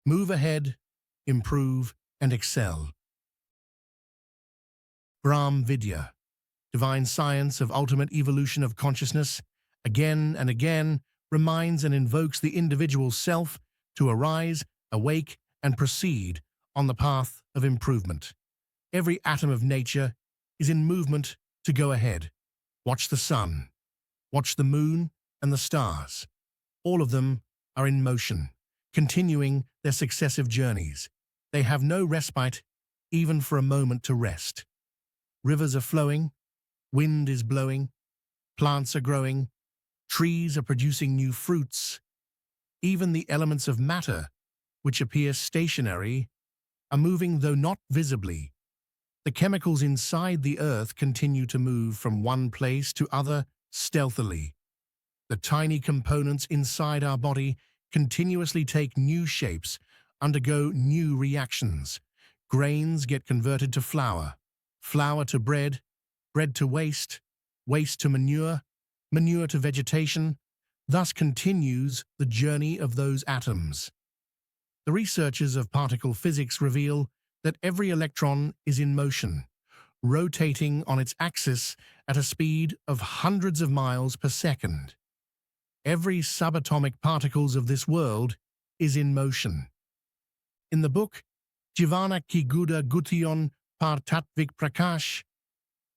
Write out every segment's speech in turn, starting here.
Move ahead, improve, and excel. Brahm Vidya, divine science of ultimate evolution of consciousness, again and again reminds and invokes the individual self to arise, awake, and proceed on the path of improvement. Every atom of nature is in movement to go ahead. Watch the sun, watch the moon and the stars. All of them are in motion, continuing their successive journeys. They have no respite, even for a moment to rest. Rivers are flowing, wind is blowing, plants are growing, trees are producing new fruits. Even the elements of matter, which appear stationary, are moving though not visibly. The chemicals inside the earth continue to move from one place to other stealthily. The tiny components inside our body continuously take new shapes, undergo new reactions. Grains get converted to flour, flour to bread, bread to waste, waste to manure, manure to vegetation. Thus continues the journey of those atoms. The researchers of particle physics reveal that every electron is in motion, rotating on its axis at a speed of hundreds of miles per second. Every subatomic particles of this world is in motion. In the book Jivana ki Guda Gution par Tatvik Prakash,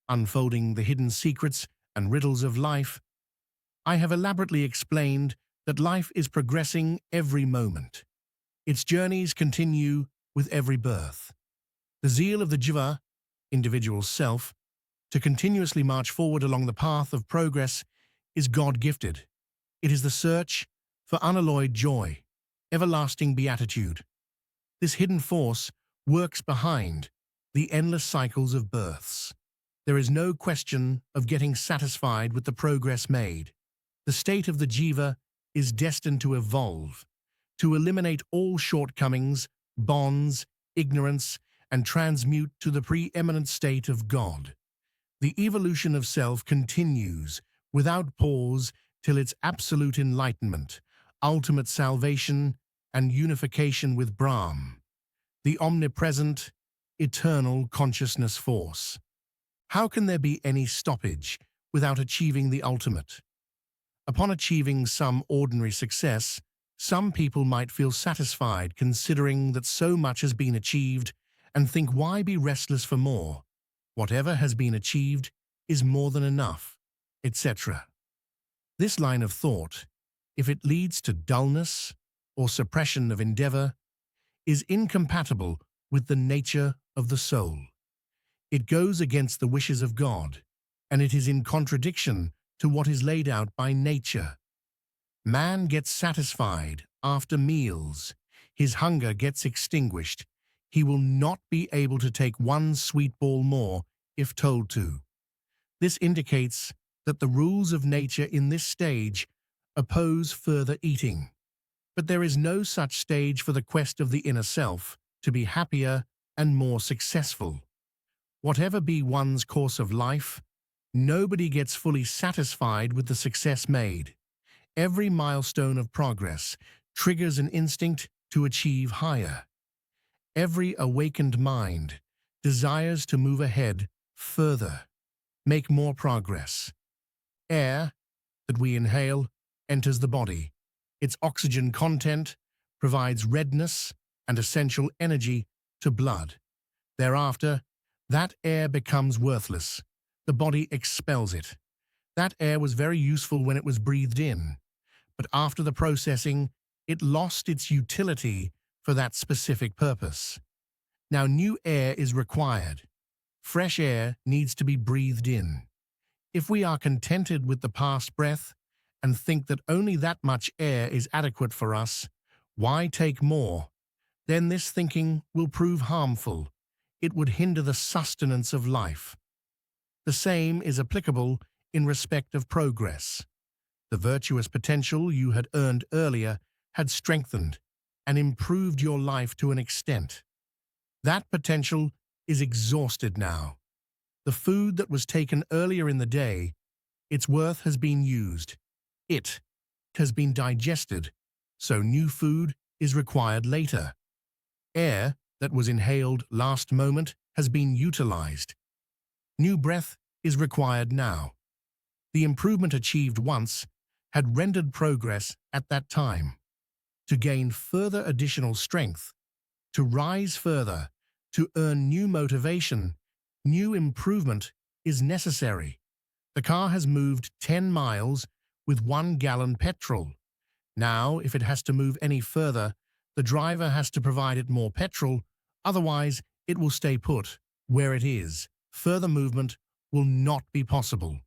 Unfolding the Hidden Secrets and Riddles of Life, I have elaborately explained that life is progressing every moment. Its journeys continue with every birth. The zeal of the jiva, individual self, to continuously march forward along the path of progress is God-gifted. It is the search for unalloyed joy, everlasting beatitude. This hidden force works behind the endless cycles of births. There is no question of getting satisfied with the progress made. The state of the jiva is destined to evolve, to eliminate all shortcomings, bonds, ignorance, and transmute to the preeminent state of God. The evolution of self continues without pause till its absolute enlightenment, ultimate salvation, and unification with Brahm, the omnipresent, eternal consciousness force. How can there be any stoppage without achieving the ultimate? Upon achieving some ordinary success, some people might feel satisfied considering that so much has been achieved and think, why be restless for more? Whatever has been achieved is more than enough, etc. This line of thought, if it leads to dullness or suppression of endeavor, is incompatible with the nature of the soul. It goes against the wishes of God, and it is in contradiction to what is laid out by nature. Man gets satisfied after meals. His hunger gets extinguished. He will not be able to take one sweet ball more if told to. This indicates that the rules of nature in this stage oppose further eating. But there is no such stage for the quest of the inner self to be happier and more successful. Whatever be one's course of life, nobody gets fully satisfied with the success made. Every milestone of progress triggers an instinct to achieve higher. Every awakened mind desires to move ahead further, make more progress. Air that we inhale enters the body. Its oxygen content provides redness and essential energy to blood. Thereafter, that air becomes worthless. The body expels it. That air was very useful when it was breathed in, but after the processing, it lost its utility for that specific purpose. Now new air is required. Fresh air needs to be breathed in. If we are contented with the past breath and think that only that much air is adequate for us, why take more? Then this thinking will prove harmful. It would hinder the sustenance of life. The same is applicable in respect of progress. The virtuous potential you had earned earlier had strengthened and improved your life to an extent. That potential is exhausted now. The food that was taken earlier in the day, its worth has been used. It has been digested, so new food is required later. Air that was inhaled last moment has been utilized. New breath is required now. The improvement achieved once had rendered progress at that time. To gain further additional strength, to rise further, to earn new motivation, new improvement is necessary. The car has moved 10 miles with 1 gallon petrol. Now, if it has to move any further, the driver has to provide it more petrol, otherwise it will stay put where it is. Further movement will not be possible.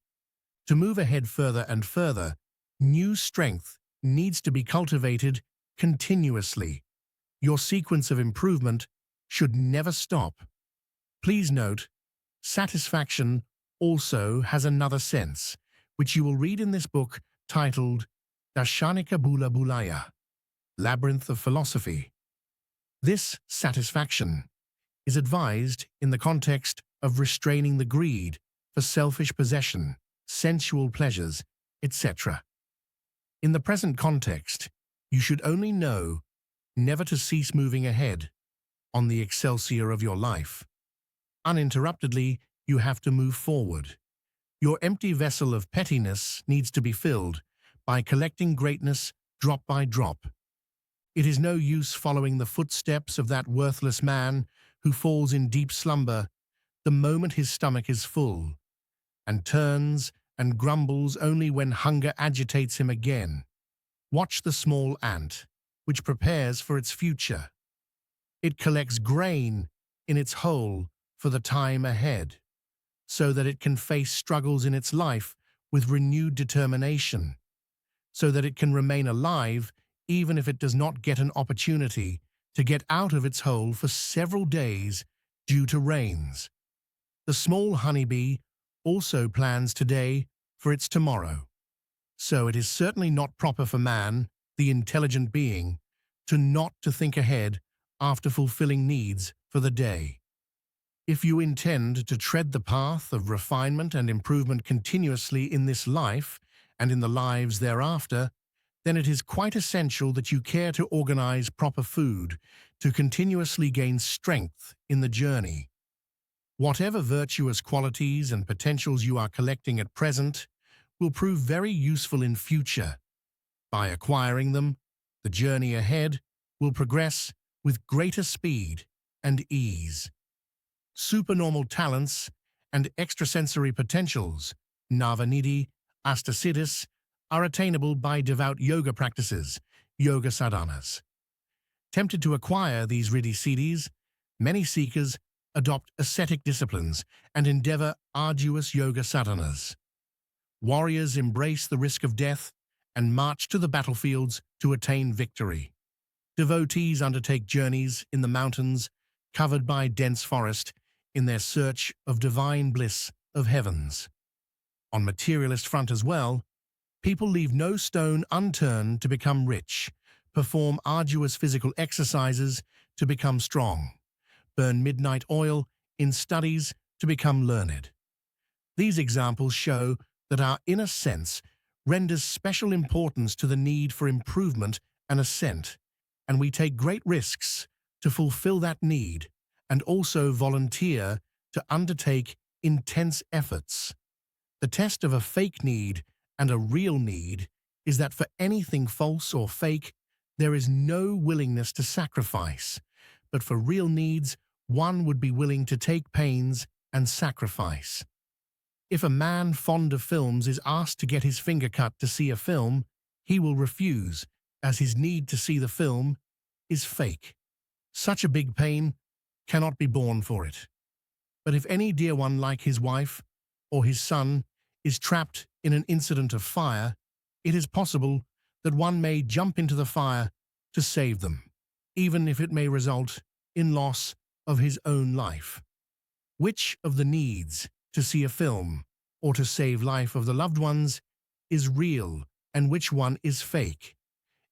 To move ahead further and further, new strength needs to be cultivated continuously. Your sequence of improvement should never stop. Please note, satisfaction also has another sense, which you will read in this book titled Darshanika Bula Bulaya, Labyrinth of Philosophy. This satisfaction is advised in the context of restraining the greed for selfish possession, sensual pleasures, etc. In the present context, you should only know never to cease moving ahead on the excelsior of your life. Uninterruptedly, you have to move forward. Your empty vessel of pettiness needs to be filled by collecting greatness drop by drop. It is no use following the footsteps of that worthless man who falls in deep slumber the moment his stomach is full, and turns and grumbles only when hunger agitates him again. Watch the small ant, which prepares for its future. It collects grain in its hole for the time ahead, so that it can face struggles in its life with renewed determination, so that it can remain alive even if it does not get an opportunity to get out of its hole for several days due to rains. The small honeybee also plans today for its tomorrow. So it is certainly not proper for man, the intelligent being, not to think ahead after fulfilling needs for the day. If you intend to tread the path of refinement and improvement continuously in this life and in the lives thereafter, then it is quite essential that you care to organize proper food to continuously gain strength in the journey. Whatever virtuous qualities and potentials you are collecting at present will prove very useful in future. By acquiring them, the journey ahead will progress with greater speed and ease. Supernormal talents and extrasensory potentials, Navanidhi, Astasiddhis, are attainable by devout yoga practices, yoga sadhanas. Tempted to acquire these riddhi-siddhis, many seekers adopt ascetic disciplines and endeavor arduous yoga sadhanas. Warriors embrace the risk of death and march to the battlefields to attain victory. Devotees undertake journeys in the mountains covered by dense forest in their search of divine bliss of heavens. On materialist front as well, people leave no stone unturned to become rich, perform arduous physical exercises to become strong, burn midnight oil in studies to become learned. These examples show that our inner sense renders special importance to the need for improvement and ascent, and we take great risks to fulfill that need and also volunteer to undertake intense efforts. The test of a fake need and a real need is that for anything false or fake, there is no willingness to sacrifice, but for real needs, one would be willing to take pains and sacrifice. If a man fond of films is asked to get his finger cut to see a film, he will refuse, as his need to see the film is fake. Such a big pain cannot be borne for it. But if any dear one like his wife or his son is trapped in an incident of fire, it is possible that one may jump into the fire to save them, even if it may result in loss of his own life. Which of the needs to see a film or to save life of the loved ones is real and which one is fake?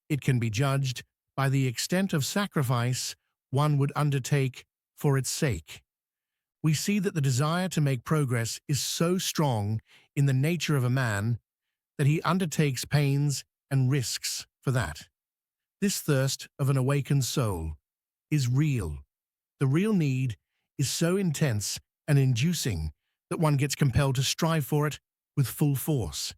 It can be judged by the extent of sacrifice one would undertake for its sake. We see that the desire to make progress is so strong in the nature of a man that he undertakes pains and risks for that. This thirst of an awakened soul is real. The real need is so intense and inducing that one gets compelled to strive for it with full force.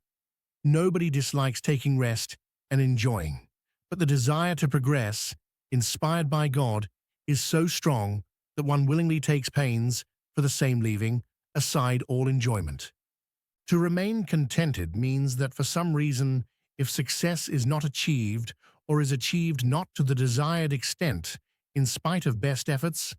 Nobody dislikes taking rest and enjoying, but the desire to progress, inspired by God, is so strong that one willingly takes pains for the same, leaving aside all enjoyment. To remain contented means that for some reason, if success is not achieved or is achieved not to the desired extent, in spite of best efforts,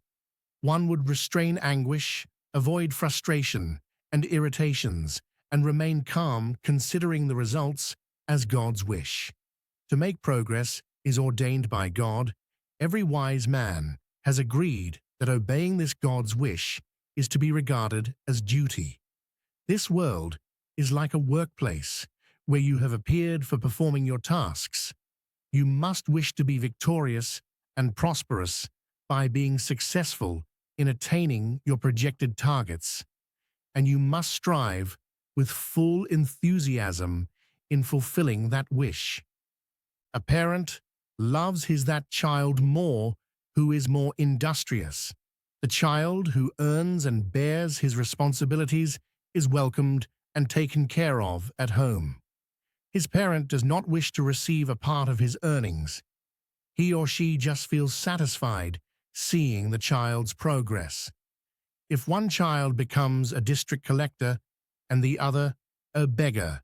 one would restrain anguish, avoid frustration and irritations, and remain calm considering the results as God's wish. To make progress is ordained by God. Every wise man has agreed that obeying this God's wish is to be regarded as duty. This world is like a workplace where you have appeared for performing your tasks. You must wish to be victorious and prosperous by being successful in attaining your projected targets, and you must strive with full enthusiasm in fulfilling that wish. A parent loves that child more who is more industrious. The child who earns and bears his responsibilities is welcomed and taken care of at home. His parent does not wish to receive a part of his earnings. He or she just feels satisfied seeing the child's progress. If one child becomes a district collector and the other a beggar,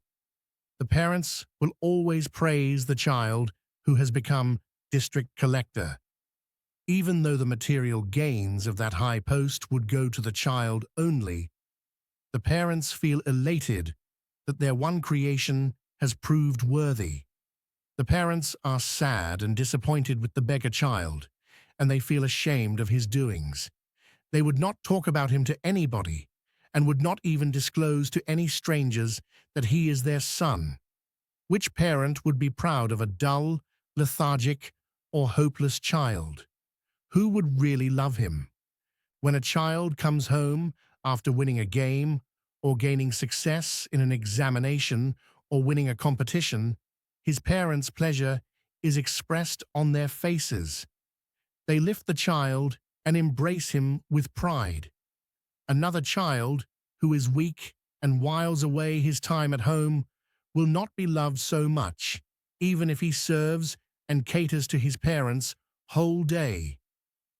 the parents will always praise the child who has become district collector, even though the material gains of that high post would go to the child only. The parents feel elated that their one creation has proved worthy. The parents are sad and disappointed with the beggar child, and they feel ashamed of his doings. They would not talk about him to anybody, and would not even disclose to any strangers that he is their son. Which parent would be proud of a dull, lethargic, or hopeless child? Who would really love him? When a child comes home after winning a game, or gaining success in an examination, or winning a competition, his parents' pleasure is expressed on their faces. They lift the child and embrace him with pride. Another child, who is weak and whiles away his time at home, will not be loved so much, even if he serves and caters to his parents whole day.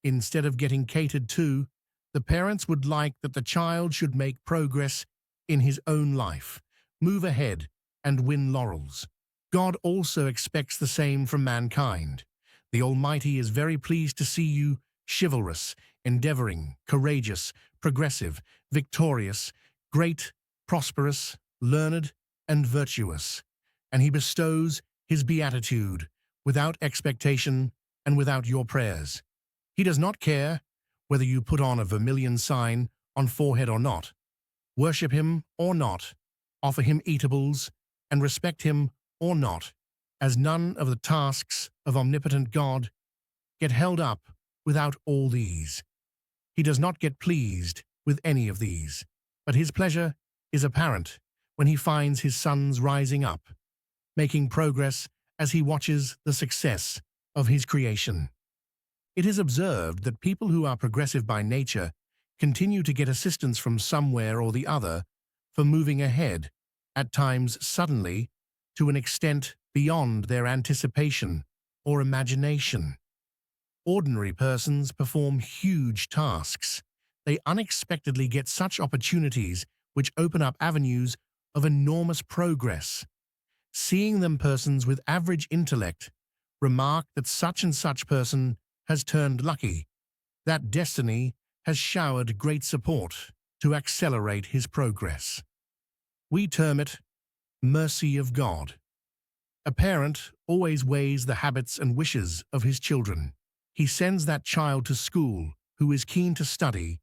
Instead of getting catered to, the parents would like that the child should make progress in his own life, move ahead, and win laurels. God also expects the same from mankind. The Almighty is very pleased to see you chivalrous, endeavoring, courageous, progressive, victorious, great, prosperous, learned, and virtuous, and He bestows His beatitude without expectation and without your prayers. He does not care whether you put on a vermilion sign on forehead or not, worship Him or not, offer Him eatables, and respect Him or not, as none of the tasks of omnipotent God get held up without all these. He does not get pleased with any of these, but His pleasure is apparent when He finds His sons rising up, making progress as He watches the success of His creation. It is observed that people who are progressive by nature continue to get assistance from somewhere or the other for moving ahead, at times suddenly, to an extent beyond their anticipation or imagination. Ordinary persons perform huge tasks. They unexpectedly get such opportunities which open up avenues of enormous progress. Seeing them persons with average intellect remark that such and such person has turned lucky, that destiny has showered great support to accelerate his progress. We term it mercy of God. A parent always weighs the habits and wishes of his children. He sends that child to school who is keen to study.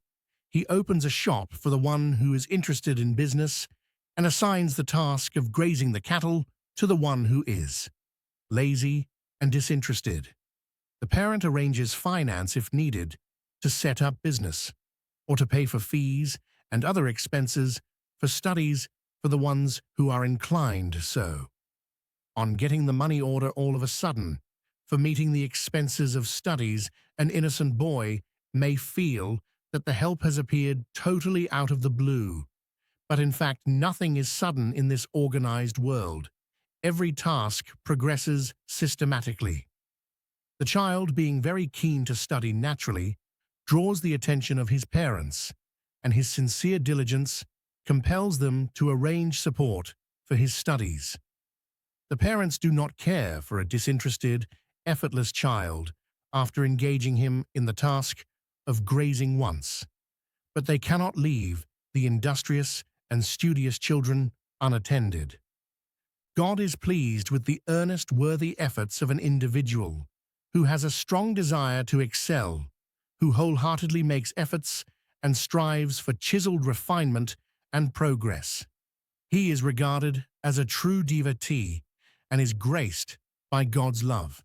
He opens a shop for the one who is interested in business and assigns the task of grazing the cattle to the one who is lazy and disinterested. The parent arranges finance if needed to set up business or to pay for fees and other expenses for studies for the ones who are inclined so. On getting the money order all of a sudden, for meeting the expenses of studies, an innocent boy may feel that the help has appeared totally out of the blue. But in fact, nothing is sudden in this organized world. Every task progresses systematically. The child, being very keen to study naturally, draws the attention of his parents, and his sincere diligence compels them to arrange support for his studies. The parents do not care for a disinterested, effortless child after engaging him in the task of grazing once, but they cannot leave the industrious and studious children unattended. God is pleased with the earnest, worthy efforts of an individual who has a strong desire to excel, who wholeheartedly makes efforts and strives for chiseled refinement and progress. He is regarded as a true devotee and is graced by God's love.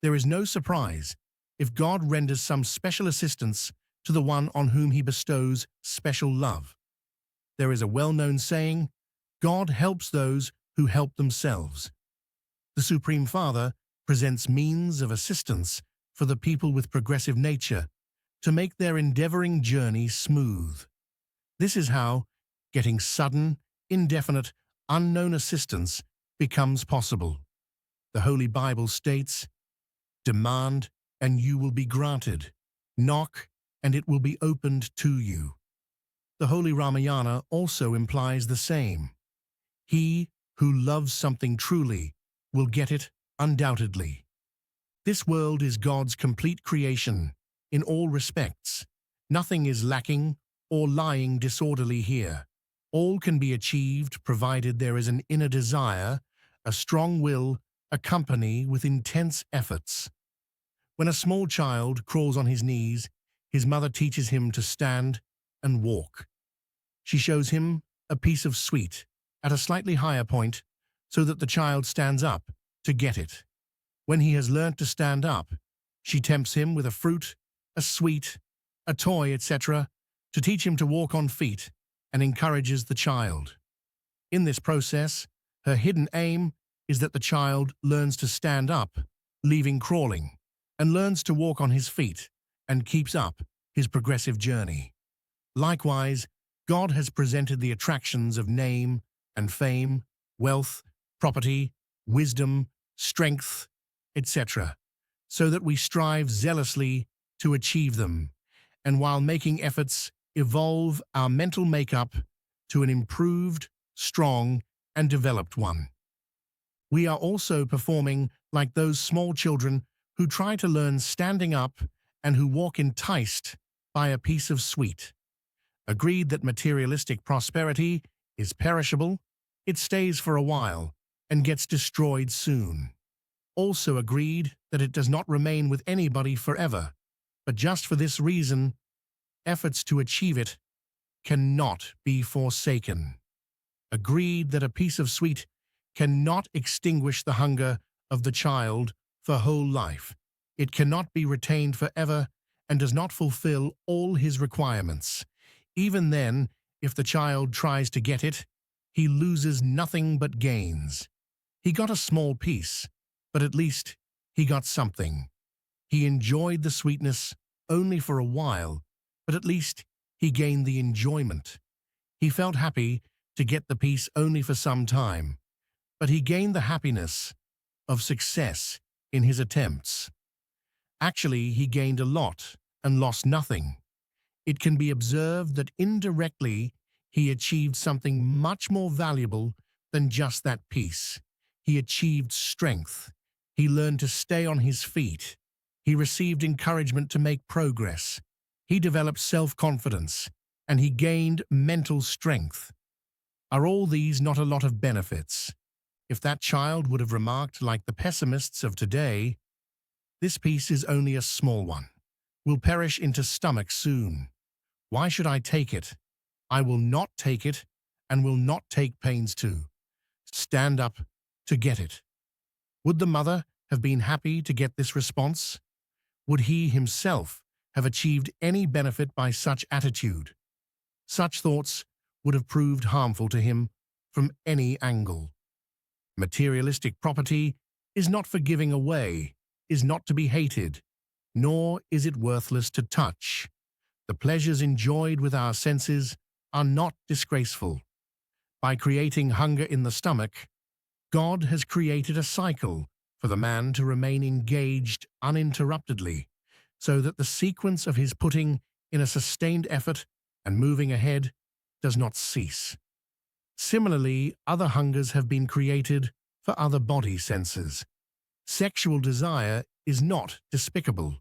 There is no surprise if God renders some special assistance to the one on whom he bestows special love. There is a well-known saying, God helps those who help themselves. The Supreme Father presents means of assistance for the people with progressive nature to make their endeavoring journey smooth. This is how getting sudden, indefinite, unknown assistance becomes possible. The Holy Bible states, "Demand, and you will be granted. Knock, and it will be opened to you." The Holy Ramayana also implies the same. He who loves something truly will get it undoubtedly. This world is God's complete creation in all respects. Nothing is lacking or lying disorderly here. All can be achieved provided there is an inner desire, a strong will, accompanied with intense efforts. When a small child crawls on his knees, his mother teaches him to stand and walk. She shows him a piece of sweet at a slightly higher point so that the child stands up to get it. When he has learnt to stand up, she tempts him with a fruit, a sweet, a toy, etc., to teach him to walk on feet and encourages the child. In this process, her hidden aim is that the child learns to stand up, leaving crawling, and learns to walk on his feet and keeps up his progressive journey. Likewise, God has presented the attractions of name and fame, wealth, property, wisdom, strength, etc., so that we strive zealously to achieve them, and while making efforts, evolve our mental makeup to an improved, strong, and developed one. We are also performing like those small children who try to learn standing up and who walk enticed by a piece of sweet. Agreed that materialistic prosperity is perishable, it stays for a while and gets destroyed soon. Also agreed that it does not remain with anybody forever, but just for this reason, efforts to achieve it cannot be forsaken. Agreed that a piece of sweet cannot extinguish the hunger of the child for whole life. It cannot be retained forever and does not fulfill all his requirements. Even then, if the child tries to get it, he loses nothing but gains. He got a small piece, but at least he got something. He enjoyed the sweetness only for a while, but at least he gained the enjoyment. He felt happy to get the piece only for some time, but he gained the happiness of success in his attempts. Actually, he gained a lot and lost nothing. It can be observed that indirectly he achieved something much more valuable than just that piece. He achieved strength. He learned to stay on his feet. He received encouragement to make progress. He developed self-confidence, and he gained mental strength. Are all these not a lot of benefits? If that child would have remarked like the pessimists of today, "This piece is only a small one, will perish into stomach soon. Why should I take it? I will not take it and will not take pains to stand up to get it." Would the mother have been happy to get this response? Would he himself have achieved any benefit by such attitude? Such thoughts would have proved harmful to him from any angle. Materialistic property is not for giving away, is not to be hated, nor is it worthless to touch. The pleasures enjoyed with our senses are not disgraceful. By creating hunger in the stomach, God has created a cycle for the man to remain engaged uninterruptedly, so that the sequence of his putting in a sustained effort and moving ahead does not cease. Similarly, other hungers have been created for other body senses. Sexual desire is not despicable.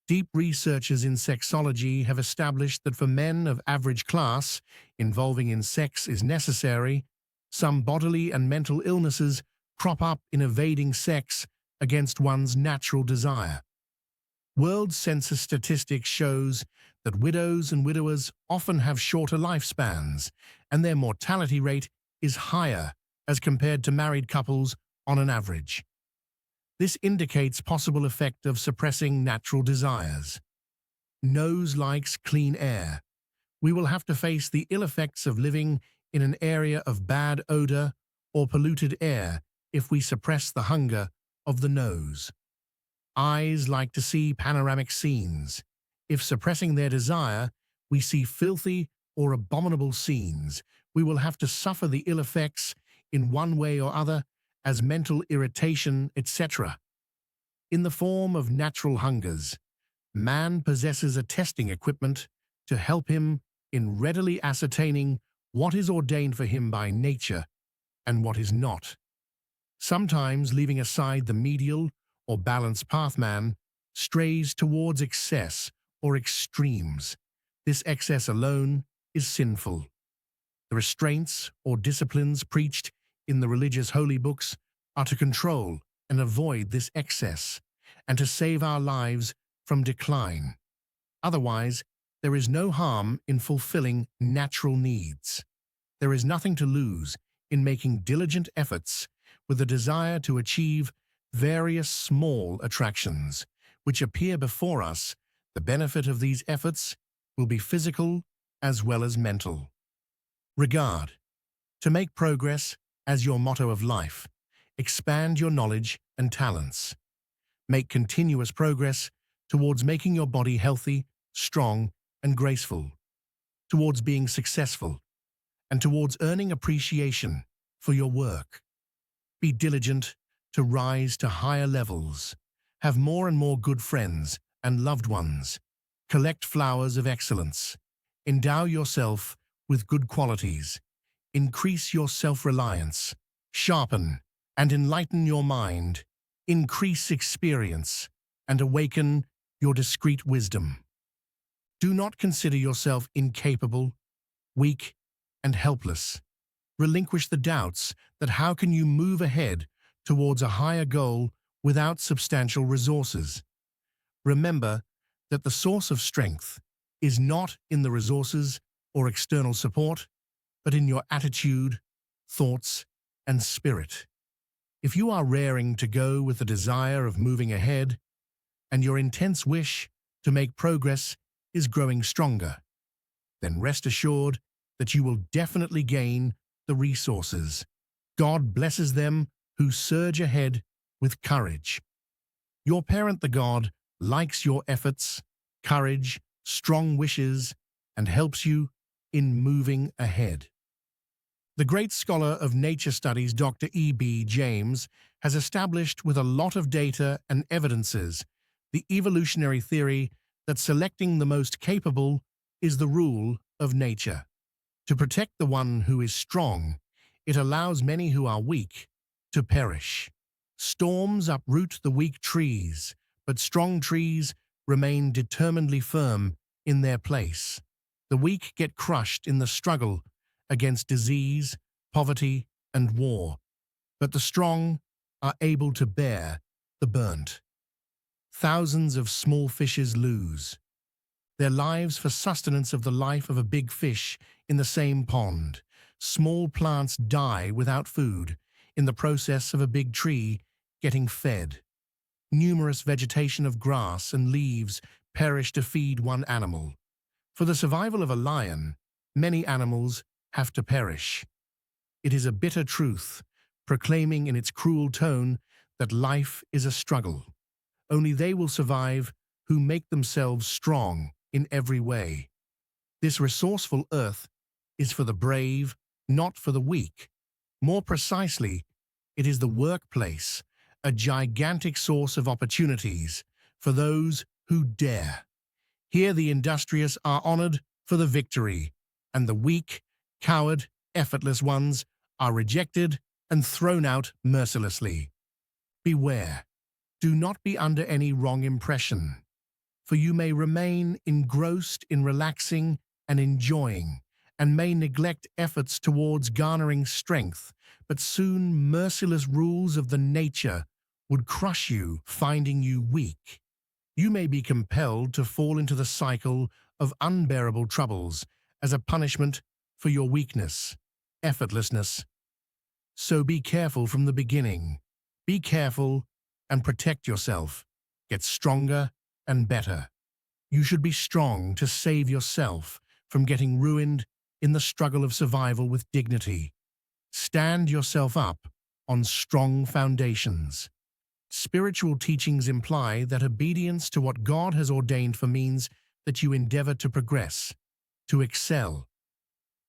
Deep researchers in sexology have established that for men of average class, involving in sex is necessary. Some bodily and mental illnesses crop up in evading sex against one's natural desire. World Census statistics shows that widows and widowers often have shorter lifespans, and their mortality rate is higher as compared to married couples on an average. This indicates possible effect of suppressing natural desires. Nose likes clean air. We will have to face the ill effects of living in an area of bad odor or polluted air if we suppress the hunger of the nose. Eyes like to see panoramic scenes. If suppressing their desire, we see filthy or abominable scenes, we will have to suffer the ill effects in one way or other as mental irritation, etc. In the form of natural hungers, man possesses a testing equipment to help him in readily ascertaining what is ordained for him by nature and what is not. Sometimes, leaving aside the medial or balanced path, man strays towards excess or extremes. This excess alone is sinful. The restraints or disciplines preached in the religious holy books are to control and avoid this excess and to save our lives from decline. Otherwise, there is no harm in fulfilling natural needs. There is nothing to lose in making diligent efforts with a desire to achieve various small attractions which appear before us. The benefit of these efforts will be physical as well as mental. Regard. To make progress as your motto of life, expand your knowledge and talents. Make continuous progress towards making your body healthy, strong, and graceful, towards being successful, and towards earning appreciation for your work. Be diligent to rise to higher levels. Have more and more good friends and loved ones. Collect flowers of excellence. Endow yourself with good qualities. Increase your self-reliance. Sharpen and enlighten your mind. Increase experience and awaken your discreet wisdom. Do not consider yourself incapable, weak, and helpless. Relinquish the doubts that how can you move ahead towards a higher goal without substantial resources. Remember that the source of strength is not in the resources or external support, but in your attitude, thoughts, and spirit. If you are raring to go with the desire of moving ahead, and your intense wish to make progress is growing stronger, then rest assured that you will definitely gain the resources. God blesses them who surge ahead with courage. Your parent, the God, likes your efforts, courage, strong wishes, and helps you in moving ahead. The great scholar of nature studies, Dr. E.B. James, has established with a lot of data and evidences the evolutionary theory that selecting the most capable is the rule of nature. To protect the one who is strong, it allows many who are weak to perish. Storms uproot the weak trees, but strong trees remain determinedly firm in their place. The weak get crushed in the struggle against disease, poverty, and war, but the strong are able to bear the burnt. Thousands of small fishes lose their lives for sustenance of the life of a big fish in the same pond. Small plants die without food in the process of a big tree getting fed. Numerous vegetation of grass and leaves perish to feed one animal. For the survival of a lion, many animals have to perish. It is a bitter truth, proclaiming in its cruel tone that life is a struggle. Only they will survive who make themselves strong in every way. This resourceful earth is for the brave, not for the weak. More precisely, it is the workplace, a gigantic source of opportunities for those who dare. Here the industrious are honored for the victory, and the weak, coward, effortless ones are rejected and thrown out mercilessly. Beware, do not be under any wrong impression, for you may remain engrossed in relaxing and enjoying, and may neglect efforts towards garnering strength, but soon merciless rules of the nature would crush you, finding you weak. You may be compelled to fall into the cycle of unbearable troubles as a punishment for your weakness, effortlessness. So be careful from the beginning. Be careful and protect yourself. Get stronger and better. You should be strong to save yourself from getting ruined in the struggle of survival with dignity. Stand yourself up on strong foundations. Spiritual teachings imply that obedience to what God has ordained for means that you endeavor to progress, to excel.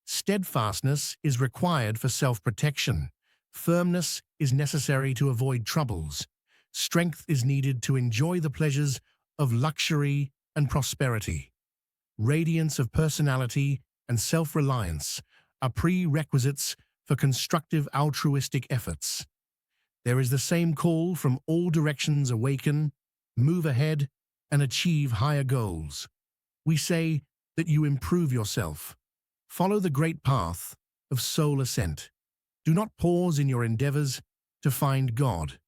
Steadfastness is required for self-protection. Firmness is necessary to avoid troubles. Strength is needed to enjoy the pleasures of luxury and prosperity. Radiance of personality and self-reliance are prerequisites for constructive altruistic efforts. There is the same call from all directions: awaken, move ahead, and achieve higher goals. We say that you improve yourself. Follow the great path of soul ascent. Do not pause in your endeavors to find God.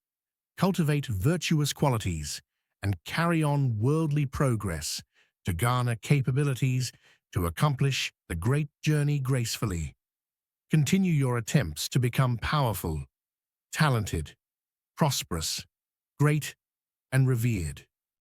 Cultivate virtuous qualities and carry on worldly progress to garner capabilities to accomplish the great journey gracefully. Continue your attempts to become powerful, talented, prosperous, great, and revered.